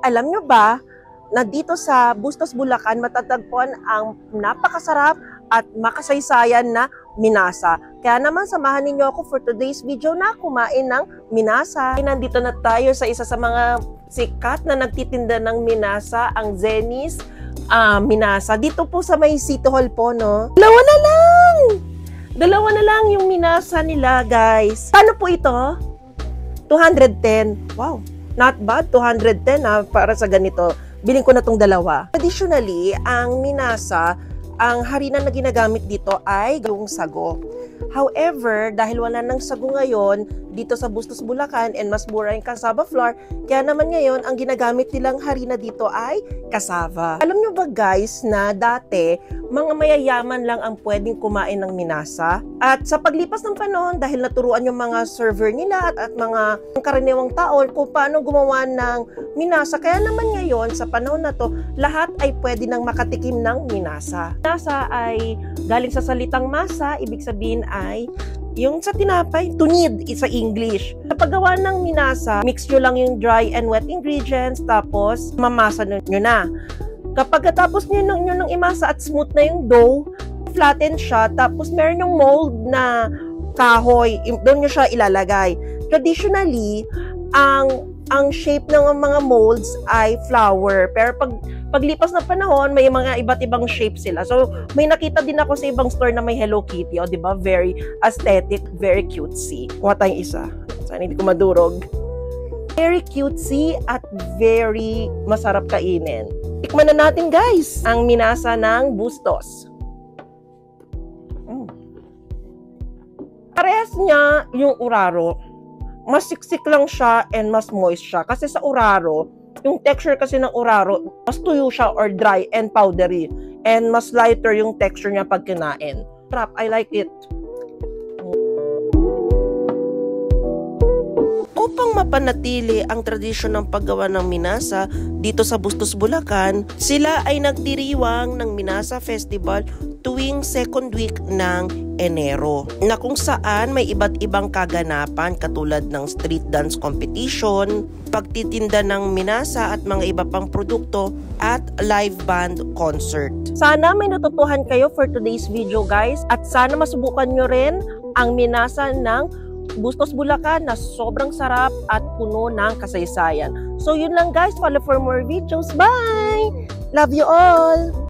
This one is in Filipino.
Alam nyo ba na dito sa Bustos, Bulacan matatagpuan ang napakasarap at makasaysayan na minasa. Kaya naman samahan ninyo ako for today's video na kumain ng minasa. Nandito na tayo sa isa sa mga sikat na nagtitinda ng minasa, ang Zenny's Minasa. Dito po sa may City Hall po, no? Dalawa na lang yung minasa nila, guys. Paano po ito? 210. Wow. Not bad, 210 para sa ganito. Biling ko na tong dalawa. Additionally, ang minasa, ang harina na ginagamit dito ay yung sago. However, dahil wala nang sago ngayon dito sa Bustos, Bulacan and mas mura yung cassava flour, kaya naman ngayon ang ginagamit nilang harina dito ay cassava. Alam nyo ba guys na dati, mga mayayaman lang ang pwedeng kumain ng minasa? At sa paglipas ng panahon, dahil naturuan yung mga server nila at mga karaniwang tao kung paano gumawa ng minasa, kaya naman ngayon sa panahon na to, lahat ay pwede nang makatikim ng minasa. Minasa ay galing sa salitang masa, ibig sabihin ay yung sa tinapay, tunid sa English. Sa paggawa ng minasa, mix nyo lang yung dry and wet ingredients, tapos mamasa nyo na. Kapag tapos nyo nang imasa at smooth na yung dough, flatten siya, tapos meron yung mold na kahoy, doon nyo siya ilalagay. Traditionally, ang shape ng mga molds ay flower, pero paglipas ng panahon, may mga iba't ibang shape sila. So, may nakita din ako sa ibang store na may Hello Kitty, di ba? Very aesthetic, very cutesy. Kuha tayong isa. Sana hindi ko madurog. Very cutesy at very masarap kainin. Tikman na natin, guys, ang minasa ng Bustos. Parehas niya yung uraro. Mas siksik lang siya and mas moist siya. Kasi sa uraro, yung texture kasi ng uraro, mas tuyo siya or dry and powdery. And mas lighter yung texture niya pag kinain. Sarap, I like it. Upang mapanatili ang tradisyon ng paggawa ng minasa dito sa Bustos, Bulacan, sila ay nagdiriwang ng Minasa Festival tuwing second week ng Enero, na kung saan may iba't ibang kaganapan katulad ng street dance competition, pagtitinda ng minasa at mga iba pang produkto, at live band concert. Sana may natutuhan kayo for today's video, guys, at sana masubukan nyo rin ang minasa ng Bustos, Bulacan na sobrang sarap at puno ng kasaysayan. So yun lang guys, follow for more videos. Bye! Love you all!